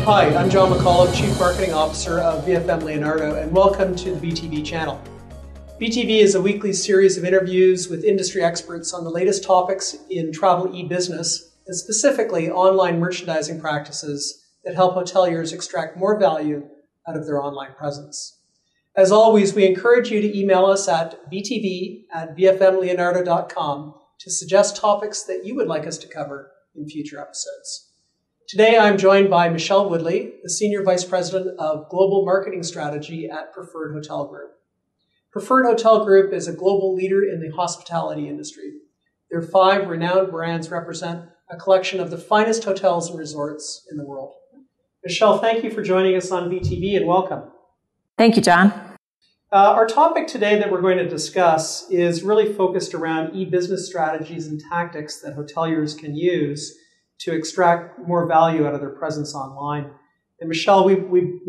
Hi, I'm John McCullough, Chief Marketing Officer of VFM Leonardo, and welcome to the VTV channel. VTV is a weekly series of interviews with industry experts on the latest topics in travel e-business, and specifically online merchandising practices that help hoteliers extract more value out of their online presence. As always, we encourage you to email us at vtv@vfmleonardo.com to suggest topics that you would like us to cover in future episodes. Today, I'm joined by Michelle Woodley, the Senior Vice President of Global Marketing Strategy at Preferred Hotel Group. Preferred Hotel Group is a global leader in the hospitality industry. Their 5 renowned brands represent a collection of the finest hotels and resorts in the world. Michelle, thank you for joining us on VTV and welcome. Thank you, John. Our topic today that we're going to discuss is really focused around e-business strategies and tactics that hoteliers can use to extract more value out of their presence online. And Michelle, we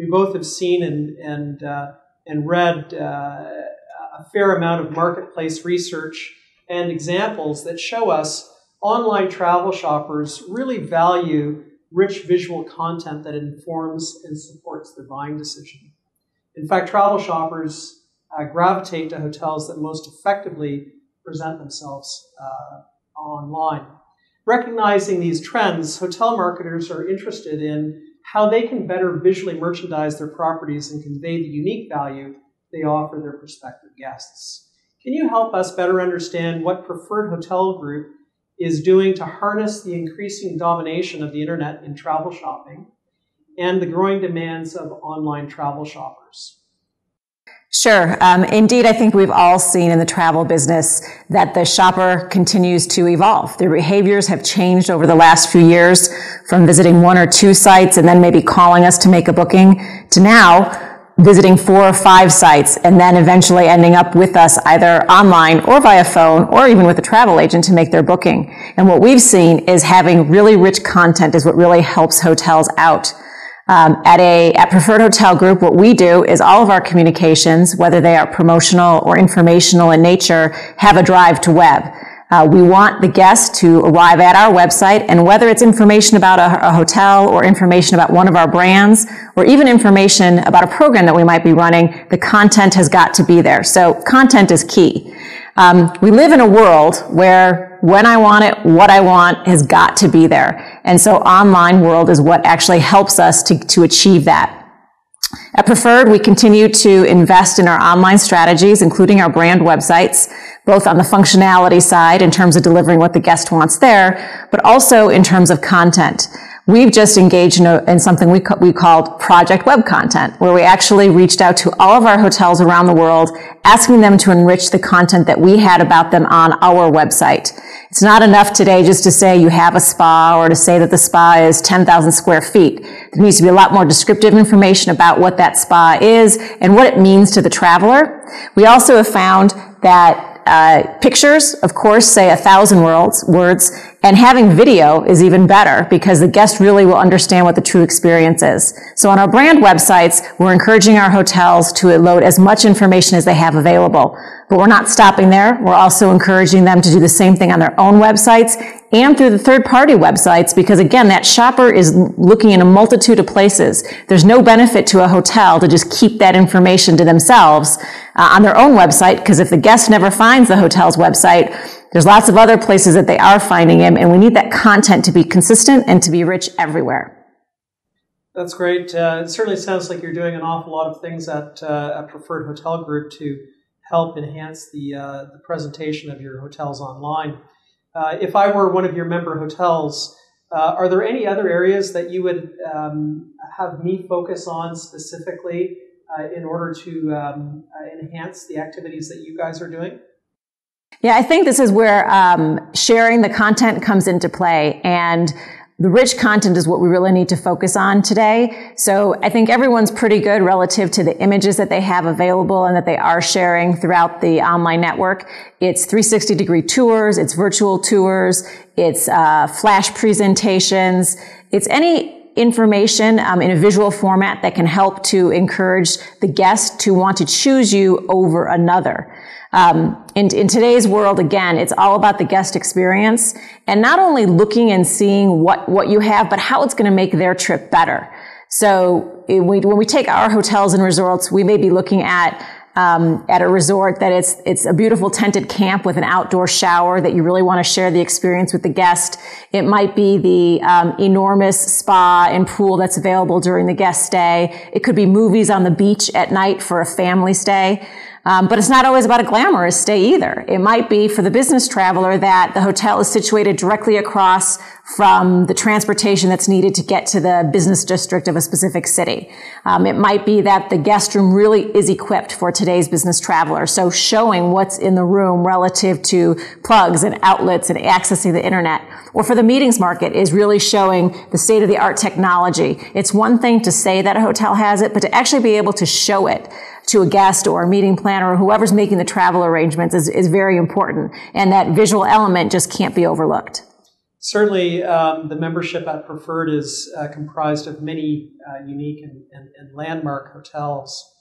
both have seen and read a fair amount of marketplace research and examples that show us online travel shoppers really value rich visual content that informs and supports their buying decision. In fact, travel shoppers gravitate to hotels that most effectively present themselves online. Recognizing these trends, hotel marketers are interested in how they can better visually merchandise their properties and convey the unique value they offer their prospective guests. Can you help us better understand what Preferred Hotel Group is doing to harness the increasing domination of the internet in travel shopping and the growing demands of online travel shoppers? Sure. Indeed, I think we've all seen in the travel business that the shopper continues to evolve. Their behaviors have changed over the last few years from visiting 1 or 2 sites and then maybe calling us to make a booking to now visiting 4 or 5 sites and then eventually ending up with us either online or via phone or even with a travel agent to make their booking. And what we've seen is having really rich content is what really helps hotels out. At Preferred Hotel Group, what we do is all of our communications, whether they are promotional or informational in nature, have a drive to web. We want the guest to arrive at our website, and whether it's information about a hotel or information about one of our brands or even information about a program that we might be running, the content has got to be there. So content is key. We live in a world where when I want it, what I want has got to be there. And so online world is what actually helps us to achieve that. At Preferred, we continue to invest in our online strategies, including our brand websites, both on the functionality side in terms of delivering what the guest wants there, but also in terms of content. We've just engaged in something we called Project Web Content, where we actually reached out to all of our hotels around the world, asking them to enrich the content that we had about them on our website. It's not enough today just to say you have a spa or to say that the spa is 10,000 square feet. There needs to be a lot more descriptive information about what that spa is and what it means to the traveler. We also have found that pictures, of course, say 1,000 words, and having video is even better because the guest really will understand what the true experience is. So on our brand websites, we're encouraging our hotels to load as much information as they have available. But we're not stopping there. We're also encouraging them to do the same thing on their own websites and through the third-party websites because, again, that shopper is looking in a multitude of places. There's no benefit to a hotel to just keep that information to themselves on their own website because if the guest never finds the hotel's website, there's lots of other places that they are finding him, and we need that content to be consistent and to be rich everywhere. That's great. It certainly sounds like you're doing an awful lot of things at Preferred Hotel Group to help enhance the presentation of your hotels online. If I were one of your member hotels, are there any other areas that you would have me focus on specifically in order to enhance the activities that you guys are doing? Yeah, I think this is where sharing the content comes into play, and the rich content is what we really need to focus on today. So I think everyone's pretty good relative to the images that they have available and that they are sharing throughout the online network. It's 360-degree tours, it's virtual tours, it's flash presentations, it's any information in a visual format that can help to encourage the guest to want to choose you over another. In today's world, again, it's all about the guest experience and not only looking and seeing what you have, but how it's going to make their trip better. So when we take our hotels and resorts, we may be looking at a resort that it's a beautiful tented camp with an outdoor shower that you really want to share the experience with the guest. It might be the enormous spa and pool that's available during the guest stay. It could be movies on the beach at night for a family stay. But it's not always about a glamorous stay either. It might be for the business traveler that the hotel is situated directly across from the transportation that's needed to get to the business district of a specific city. It might be that the guest room really is equipped for today's business traveler. So showing what's in the room relative to plugs and outlets and accessing the internet. Or for the meetings market is really showing the state-of-the-art technology. It's one thing to say that a hotel has it, but to actually be able to show it to a guest or a meeting planner or whoever's making the travel arrangements is very important. And that visual element just can't be overlooked. Certainly, the membership at Preferred is comprised of many unique and landmark hotels.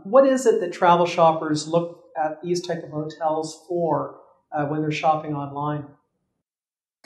What is it that travel shoppers look at these type of hotels for when they're shopping online?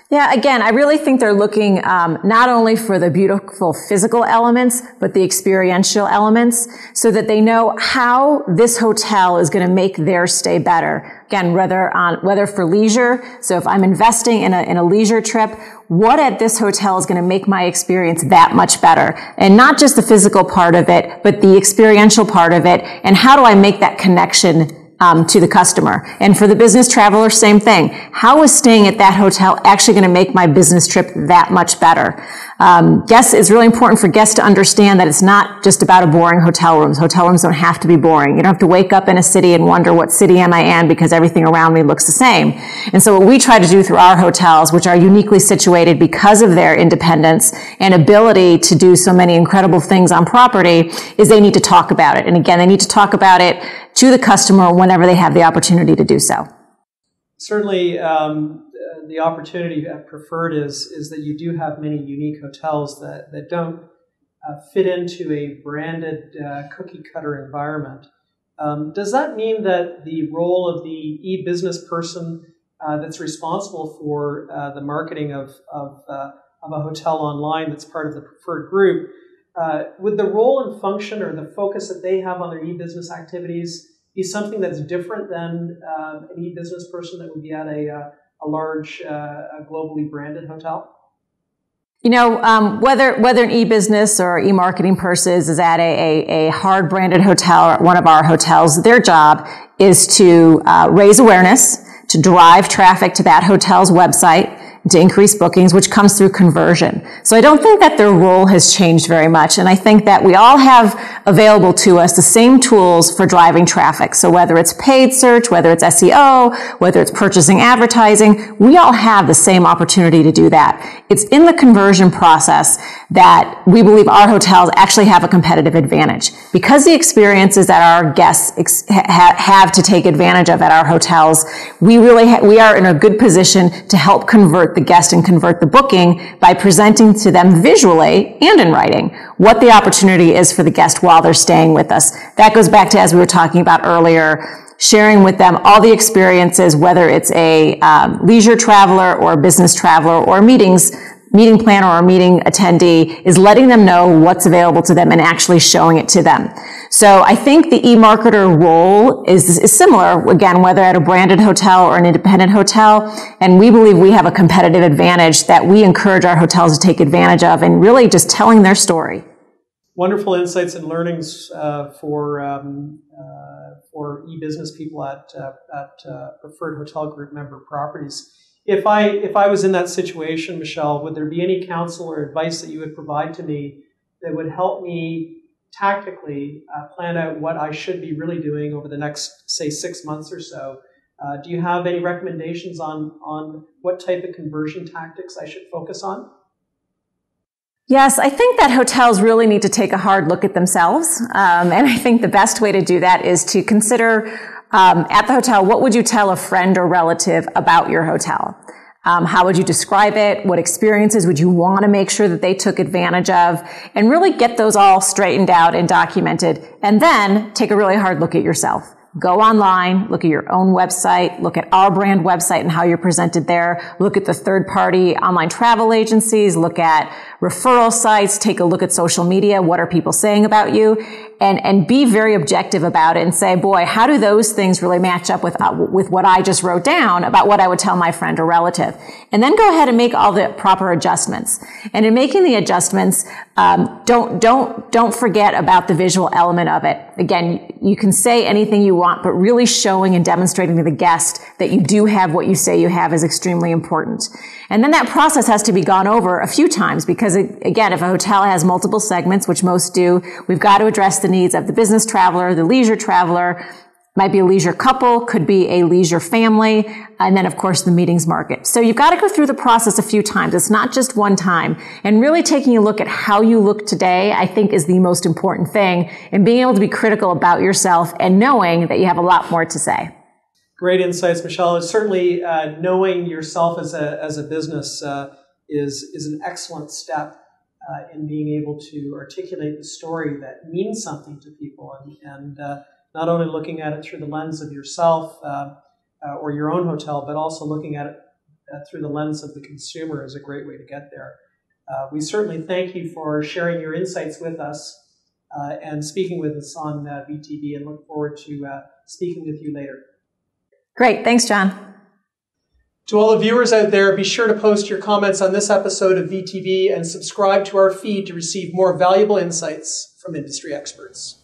Yeah, again, I really think they're looking not only for the beautiful physical elements, but the experiential elements, so that they know how this hotel is going to make their stay better. Again, whether for leisure. So if I'm investing in a leisure trip, what at this hotel is going to make my experience that much better? And not just the physical part of it, but the experiential part of it. And how do I make that connection to the customer? And for the business traveler, same thing. How is staying at that hotel actually going to make my business trip that much better? It's really important for guests to understand that it's not just about a boring hotel rooms. Hotel rooms don't have to be boring. You don't have to wake up in a city and wonder what city am I in because everything around me looks the same. And so what we try to do through our hotels, which are uniquely situated because of their independence and ability to do so many incredible things on property, is they need to talk about it. And again, they need to talk about it to the customer whenever they have the opportunity to do so. Certainly, the opportunity at Preferred is that you do have many unique hotels that don't fit into a branded cookie cutter environment. Does that mean that the role of the e-business person that's responsible for the marketing of a hotel online that's part of the Preferred group, would the role and function or the focus that they have on their e-business activities be something that's different than an e-business person that would be at a large, globally branded hotel? You know, whether an e-business or e-marketing person is at a hard branded hotel or at one of our hotels, their job is to raise awareness, to drive traffic to that hotel's website, to increase bookings, which comes through conversion. So I don't think that their role has changed very much. And I think that we all have available to us the same tools for driving traffic. So whether it's paid search, whether it's SEO, whether it's purchasing advertising, we all have the same opportunity to do that. It's in the conversion process that we believe our hotels actually have a competitive advantage. Because the experiences that our guests have to take advantage of at our hotels, we are in a good position to help convert the guest and convert the booking by presenting to them visually and in writing what the opportunity is for the guest while they're staying with us. That goes back to, as we were talking about earlier, sharing with them all the experiences, whether it's a leisure traveler or a business traveler or meeting planner or meeting attendee, is letting them know what's available to them and actually showing it to them. So I think the e-marketer role is similar, again, whether at a branded hotel or an independent hotel. And we believe we have a competitive advantage that we encourage our hotels to take advantage of and really just telling their story. Wonderful insights and learnings for e-business people at Preferred Hotel Group member properties. If I was in that situation, Michelle, would there be any counsel or advice that you would provide to me that would help me tactically plan out what I should be really doing over the next, say, 6 months or so? Do you have any recommendations on what type of conversion tactics I should focus on? Yes, I think that hotels really need to take a hard look at themselves. And I think the best way to do that is to consider at the hotel, what would you tell a friend or relative about your hotel? How would you describe it? What experiences would you want to make sure that they took advantage of? And really get those all straightened out and documented. And then take a really hard look at yourself. Go online, look at your own website, look at our brand website and how you're presented there, look at the third-party online travel agencies, look at referral sites, take a look at social media, what are people saying about you, and be very objective about it and say, boy, how do those things really match up with what I just wrote down about what I would tell my friend or relative? And then go ahead and make all the proper adjustments. And in making the adjustments, don't forget about the visual element of it. Again, you can say anything you want, but really showing and demonstrating to the guest that you do have what you say you have is extremely important. And then that process has to be gone over a few times because, again, if a hotel has multiple segments, which most do, we've got to address the needs of the business traveler, the leisure traveler, might be a leisure couple, could be a leisure family, and then, of course, the meetings market. So you've got to go through the process a few times. It's not just one time. And really taking a look at how you look today, I think, is the most important thing, and being able to be critical about yourself and knowing that you have a lot more to say. Great insights, Michelle. Certainly, knowing yourself as a business is an excellent step in being able to articulate the story that means something to people, and not only looking at it through the lens of yourself or your own hotel, but also looking at it through the lens of the consumer is a great way to get there. We certainly thank you for sharing your insights with us and speaking with us on VTV, and look forward to speaking with you later. Great. Thanks, John. To all the viewers out there, be sure to post your comments on this episode of VTV and subscribe to our feed to receive more valuable insights from industry experts.